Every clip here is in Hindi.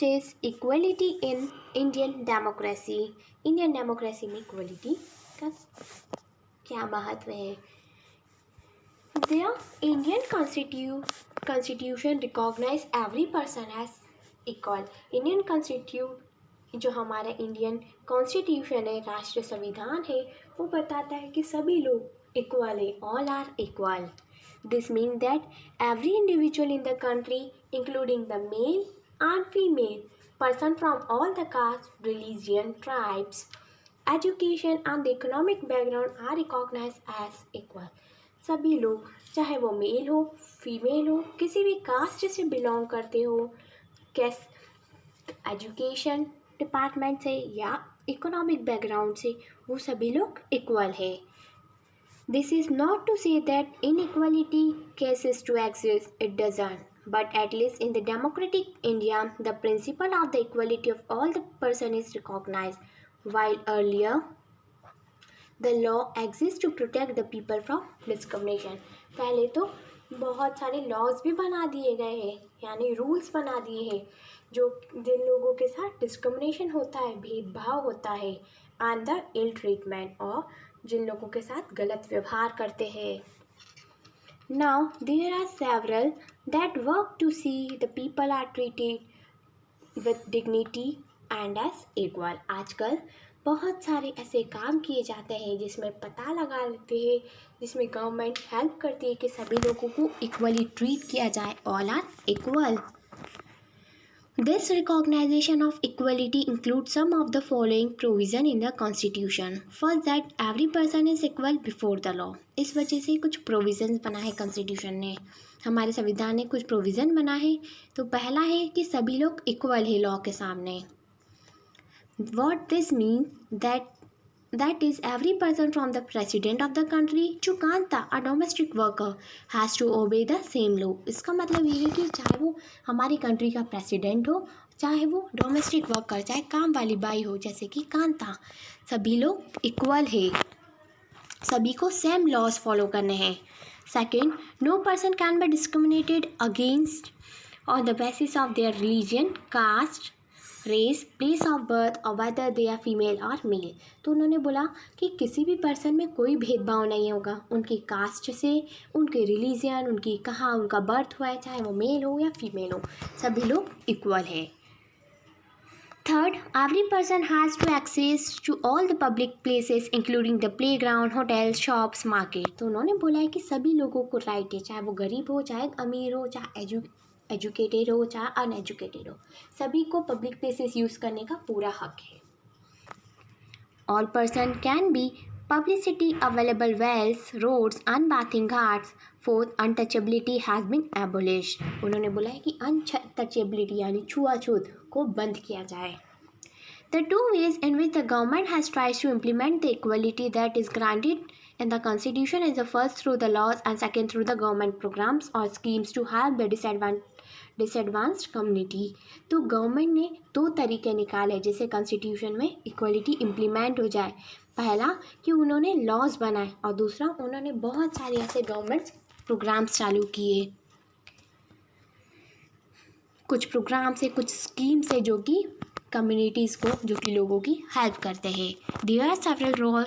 is equality in Indian democracy. Indian democracy में इक्वलिटी का क्या महत्व है? The Indian constitution recognize every person as equal. Indian constitute जो हमारा इंडियन कॉन्स्टिट्यूशन है, राष्ट्रीय संविधान है, वो बताता है कि सभी लोग इक्वल है. All are equal. This means that every individual in the country, including the male and female person from all the caste, religion, tribes, education and the economic background are recognized as equal. सभी लोग, चाहे वो मेल हो, फीमेल हो, किसी भी कास्ट से बिलोंग करते हो, कैस एजुकेशन डिपार्टमेंट से या इकोनॉमिक बैकग्राउंड से, वो सभी लोग इक्वल है. This is not to say that inequality ceases to exist, it doesn't. But at least in the democratic India, the principle of the equality of all the person is recognized, while earlier the law exists to protect the people from discrimination. पहले तो बहुत सारे लॉज भी बना दिए गए हैं, यानी रूल्स बना दिए हैं, जो जिन लोगों के साथ डिस्क्रिमिनेशन होता है, भेदभाव होता है, एंड द इल ट्रीटमेंट, और जिन लोगों के साथ गलत व्यवहार करते हैं. Now there are several that work to see the people are treated with dignity and as equal. आजकल बहुत सारे ऐसे काम किए जाते हैं जिसमें पता लगा लेते हैं, जिसमें गवर्नमेंट हेल्प करती है कि सभी लोगों को इक्वली ट्रीट किया जाए. All are equal. This recognition of equality includes some of the following provision in the Constitution. First, that every person is equal before the law. इस वजह से कुछ provisions बना है Constitution ने, हमारे संविधान ने कुछ provision बना है. तो पहला है कि सभी लोग equal है law के सामने. What this means that is every person from the president of the country to Kanta, a domestic worker, has to obey the same law. इसका मतलब ये है कि चाहे वो हमारी कंट्री का प्रेसिडेंट हो, चाहे वो डोमेस्टिक वर्कर, चाहे काम वाली बाई हो जैसे कि कांता, सभी लोग इक्वल है, सभी को सेम लॉज फॉलो करने हैं. Second, no person can be discriminated against on the basis of their religion, caste, race, place of birth और वेदर दे आर फीमेल और मेल. तो उन्होंने बोला कि किसी भी पर्सन में कोई भेदभाव नहीं होगा उनकी कास्ट से, उनके रिलीजन, उनकी कहाँ उनका बर्थ हुआ है, चाहे वो मेल हो या फीमेल हो, सभी लोग इक्वल है. Third, every person has to access to all the public places including the playground, hotels, shops, market. तो उन्होंने बोला है कि सभी लोगों को राइट है, चाहे वो गरीब हो, चाहे अमीर हो, चाहे एजुकेटेड हो, चाहे अनएजुकेटेड हो, सभी को पब्लिक प्लेसेस यूज़ करने का पूरा हक है. All person can be publicity available wells, roads and bathing ghats. Fourth, untouchability has been abolished. उन्होंने बोला है कि अनटचेबिलिटी यानी छुआछूत को बंद किया जाए. The two ways in which the government has tried to implement the equality that is granted in the Constitution is the first through the laws and second through the government programs or schemes to help the disadvantaged community. तो गवर्नमेंट ने दो तरीके निकाले जिससे कॉन्स्टिट्यूशन में इक्वलिटी इम्प्लीमेंट हो जाए. पहला कि उन्होंने लॉज बनाए और दूसरा उन्होंने बहुत सारे ऐसे गवर्नमेंट प्रोग्राम्स चालू किए. कुछ प्रोग्राम से, कुछ स्कीम से जो कि कम्युनिटीज़ को, जो कि लोगों की हेल्प करते हैं. There are several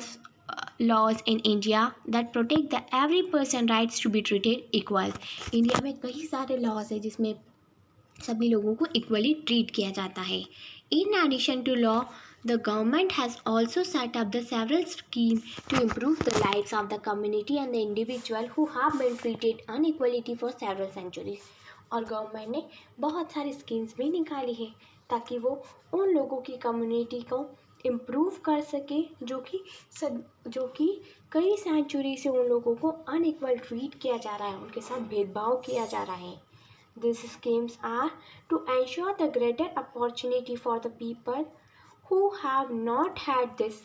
laws in India that protect the every person rights to be treated equal. India में कई सारे लॉज है जिसमें सभी लोगों को इक्वली ट्रीट किया जाता है. In addition to law, the government has also set up the several schemes to improve the lives of the community and the individual who have been treated unequally for several centuries. और गवर्नमेंट ने बहुत सारी स्कीम्स भी निकाली है ताकि वो उन लोगों की कम्युनिटी को इम्प्रूव कर सके जो कि कई सेंचुरी से उन लोगों को अनइक्वल ट्रीट किया जा रहा है, उनके साथ भेदभाव किया जा रहा है. These schemes are to ensure the greater opportunity for the people who have not had this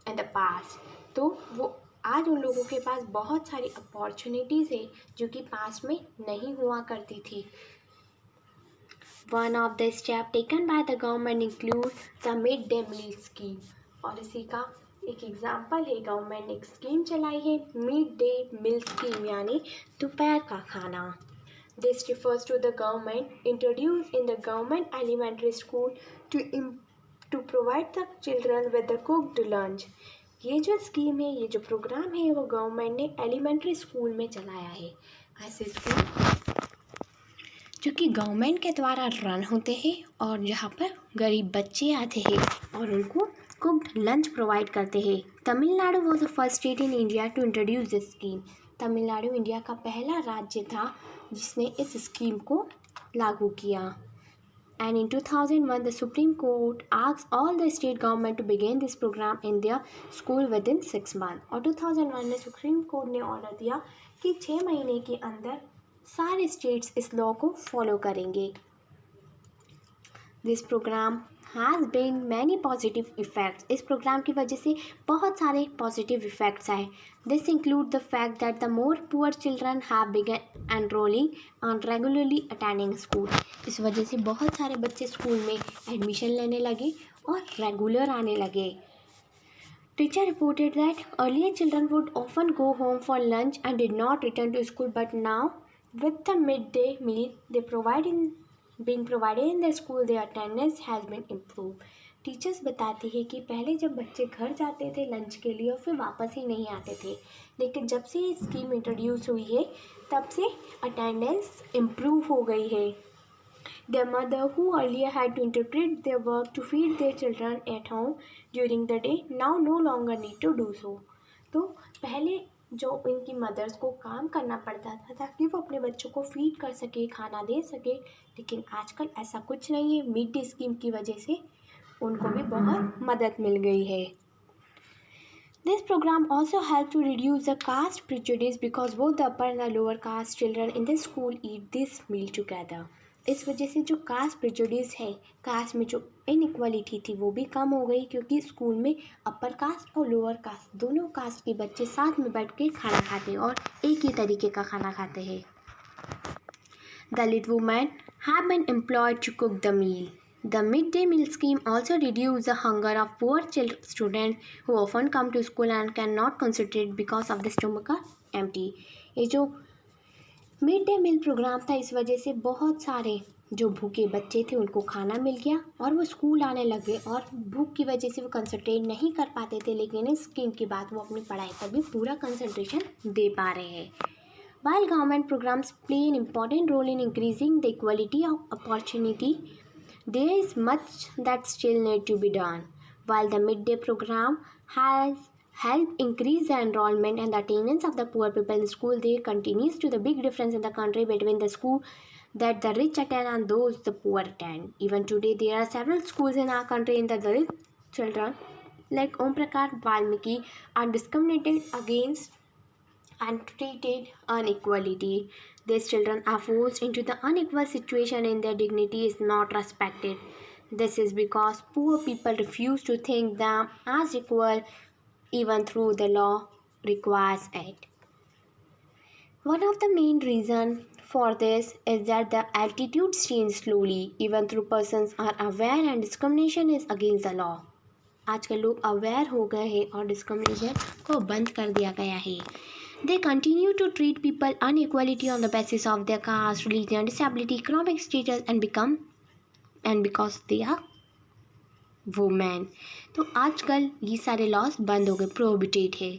in the past. तो वो आज उन लोगों के पास बहुत सारी अपॉर्चुनिटीज़ है जो कि पास्ट में नहीं हुआ करती थी. One of the steps taken by the government include the mid-day meal scheme. और इसी का एक एग्जाम्पल है, गवर्नमेंट ने एक स्कीम चलाई है मिड डे मील स्कीम, यानी दोपहर का खाना. This refers to the government introduced in the government elementary school to provide the children with the cooked lunch. ये जो स्कीम है, ये जो प्रोग्राम है, वो गवर्नमेंट ने एलिमेंट्री स्कूल में चलाया है। ऐसे स्कूल जो कि गवर्नमेंट के द्वारा रन होते हैं और जहाँ पर गरीब बच्चे आते हैं और उनको कुक्ड लंच प्रोवाइड करते हैं। Tamil Nadu was the first state in India to introduce this scheme. Tamil Nadu India का पहला राज्य था जिसने इस स्कीम को लागू किया। And in 2001, the Supreme Court asked all the state government to begin this program in their school within 6 months. और 2001 में सुप्रीम कोर्ट ने ऑर्डर दिया कि 6 महीने के अंदर सारे स्टेट्स इस लॉ को फॉलो करेंगे। This programme has been many positive effects. इस प्रोग्राम की वजह से बहुत सारे पॉजिटिव इफ़ेक्ट्स आए। This include the fact that the more poor children have began enrolling and regularly attending school. इस वजह से बहुत सारे बच्चे स्कूल में एडमिशन लेने लगे और रेगुलर आने लगे। Teacher reported that earlier children would often go home for lunch and did not return to school, but now with the mid day meal they being provided in the school, their attendance has been improved. Teachers बताती है कि पहले जब बच्चे घर जाते थे लंच के लिए और फिर वापस ही नहीं आते थे, लेकिन जब से ये स्कीम इंट्रोड्यूस हुई है तब से अटेंडेंस इम्प्रूव हो गई है। Their mother, who earlier had to interpret their work to feed their children at home during the day, now no longer need to do so. तो पहले जो इनकी मदर्स को काम करना पड़ता था ताकि वो अपने बच्चों को फीड कर सके, खाना दे सके, लेकिन आजकल ऐसा कुछ नहीं है। मिड डे स्कीम की वजह से उनको भी बहुत मदद मिल गई है। This program also helped to reduce the caste prejudice because both the upper and the lower caste children in the school eat this meal together. इस वजह से जो कास्ट प्रेजुडिस है, कास्ट में जो इनइक्वालिटी थी वो भी कम हो गई, क्योंकि स्कूल में अपर कास्ट और लोअर कास्ट दोनों कास्ट के बच्चे साथ में बैठ के खाना खाते हैं और एक ही तरीके का खाना खाते हैं। Dalit women have been employed to cook the meal. The midday meal scheme also reduces the hunger of poor students who often come to school and cannot concentrate because of the stomach are empty. ये जो मिड डे मील प्रोग्राम था, इस वजह से बहुत सारे जो भूखे बच्चे थे उनको खाना मिल गया और वो स्कूल आने लगे और भूख की वजह से वो कंसंट्रेट नहीं कर पाते थे, लेकिन इस स्कीम के बाद वो अपनी पढ़ाई पर भी पूरा कंसंट्रेशन दे पा रहे हैं। While government programs play an important role in increasing the equality of opportunity, there is much that still need to be done. While the midday program has helped increase the enrollment and the attendance of the poor people in school, there continues to the big difference in the country between the school that the rich attend and those the poor attend. Even today, there are several schools in our country in the Dalit children, like Om Prakash Valmiki, are discriminated against and treated unequally. These children are forced into the unequal situation and their dignity is not respected. This is because poor people refuse to think them as equal even though the law requires it. One of the main reasons for this is that the attitudes change slowly even though persons are aware and discrimination is against the law. आजकल लोग अवेयर हो गए हैं और डिस्क्रिमिनेशन को बंद कर दिया गया है। They continue to treat people unequality on the basis of their caste, religion, disability, economic status and because they are women. तो आजकल ये सारे लॉज बंद हो गए, प्रोहिबिटेड है।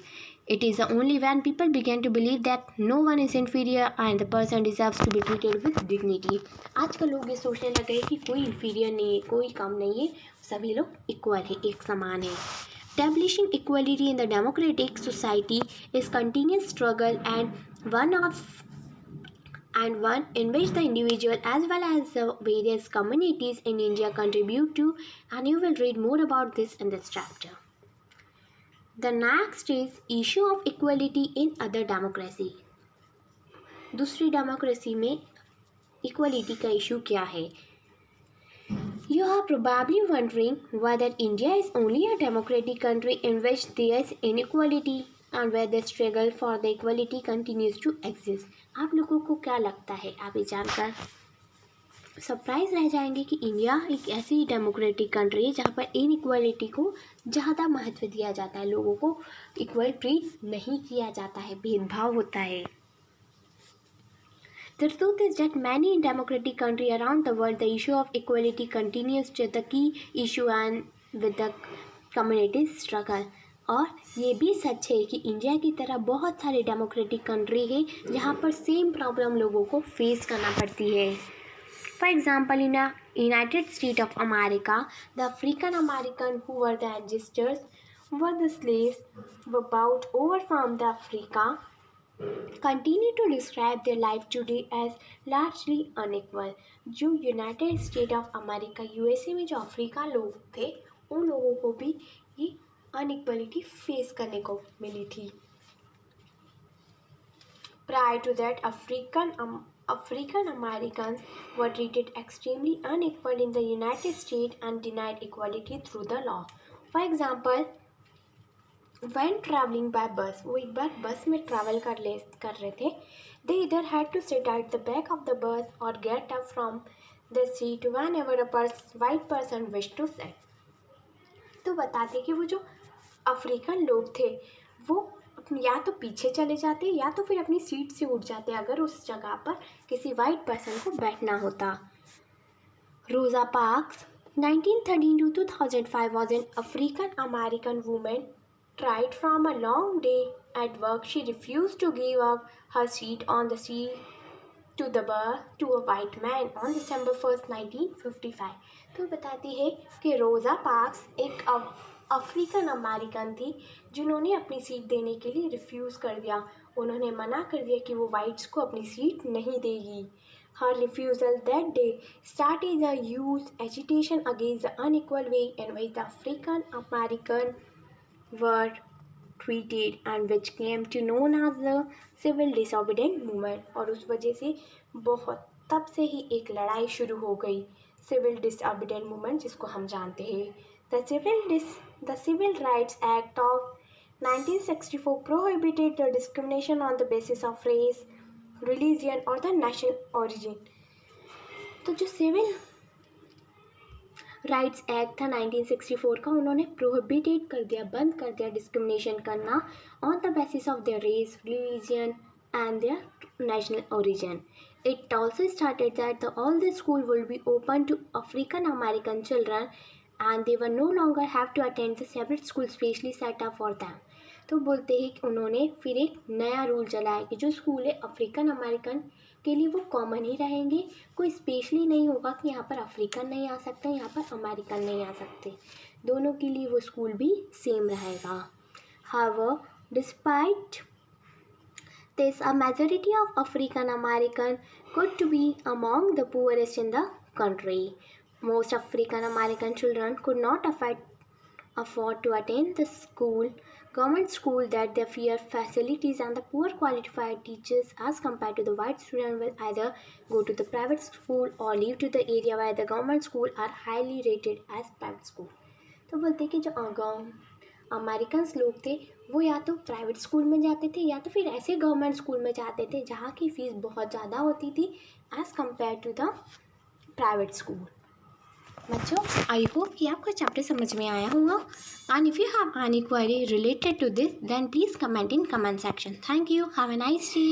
It is only when people begin to believe that no one is inferior and the person deserves to be treated with dignity. आजकल लोग ये सोचने लगे कि कोई inferior नहीं है, कोई कम नहीं है, सभी लोग इक्वल है, एक समान है। Establishing equality in the democratic society is continuous struggle and one in which the individual as well as the various communities in India contribute to, and you will read more about this in this chapter. The next is issue of equality in other democracy. दूसरी डेमोक्रेसी में इक्वलिटी का इशू क्या है? You are probably wondering whether India is only a democratic country in which there is inequality and where the struggle for the equality continues to exist. आप लोगों को क्या लगता है? आप ये जानकर सरप्राइज रह जाएंगे कि इंडिया एक ऐसी डेमोक्रेटिक कंट्री है जहाँ पर इनइक्वालिटी को ज़्यादा महत्व दिया जाता है, लोगों को इक्वल ट्रीट नहीं किया जाता है, भेदभाव होता है। The truth is that many democratic countries around the world, the issue of equality continues to the key issue and with the community struggle. और ये भी सच है कि इंडिया की तरह बहुत सारे डेमोक्रेटिक कंट्री है जहाँ पर सेम प्रॉब्लम लोगों को फेस करना पड़ती है. For example, in the United States of America, the African American who were the ancestors were the slaves were brought over from the Africa continue to describe their life today as largely unequal. जो United state of America USA में जो अफ्रीका लोग थे उन लोगों को भी ये अनइक्वलिटी फेस करने को मिली थी. Prior to that, African Americans were treated extremely unequal in the United States and denied equality through the law. For example, when traveling by bus, वो एक बार बस में ट्रैवल कर रहे थे. They either had to sit at the back of the bus or get up from the seat whenever a white person wished to sit. तो बताते कि वो जो अफ्रीकन लोग थे वो या तो पीछे चले जाते या तो फिर अपनी सीट से उठ जाते अगर उस जगह पर किसी वाइट पर्सन को बैठना होता. रोजा parks 1913 to 2005 was an African American woman tried from a long day at work. She refused to give up her seat on the seat to the bus to a white man on December 1st, 1955. तो बताती है कि रोज़ा पार्क्स एक अफ्रीकन अमेरिकन थी जिन्होंने अपनी सीट देने के लिए रिफ्यूज़ कर दिया. उन्होंने मना कर दिया कि वो वाइट्स को अपनी सीट नहीं देगी. Her refusal that day started a youth agitation against the unequal way in which the African American were treated and which came to known as the civil disobedience movement. और उस वजह से बहुत तब से ही एक लड़ाई शुरू हो गई सिविल डिसऑबिडेंट मूवमेंट जिसको हम जानते हैं. The Civil Rights Act of 1964 prohibited the discrimination on the basis of race, religion or the national origin. तो जो सिविल राइट्स एक्ट था 1964 का उन्होंने प्रोहिबिटेड कर दिया, बंद कर दिया डिस्क्रिमिनेशन करना on the basis of their race, religion and their national origin. It also stated that all the school will be open to African American children and they will no longer have to attend the separate school specially set up for them. तो बोलते हैं कि उन्होंने फिर एक नया रूल चलाया कि जो स्कूल है अफ्रीकन अमेरिकन के लिए वो कॉमन ही रहेंगे, कोई स्पेशली नहीं होगा कि यहाँ पर अफ्रीकन नहीं आ सकते, यहाँ पर अमेरिकन नहीं आ सकते, दोनों के लिए वो स्कूल भी सेम रहेगा. However, despite this, a majority of African American could to be among the poorest in the country. Most African American children could not afford to attend the government school that their fear facilities and the poor qualified teachers as compared to the white student will either go to the private school or leave to the area where the government school are highly rated as private school. तो बोलते कि जो अमेरिकन लोग थे वो या तो प्राइवेट स्कूल में जाते थे या तो फिर ऐसे गवर्नमेंट स्कूल में जाते थे जहाँ की फ़ीस बहुत ज़्यादा होती थी as compare to the private school. बच्चों, आई होप कि आपको चैप्टर समझ में आया होगा. And if you have any query related to this then please comment in comment section. Thank you. Have a nice day.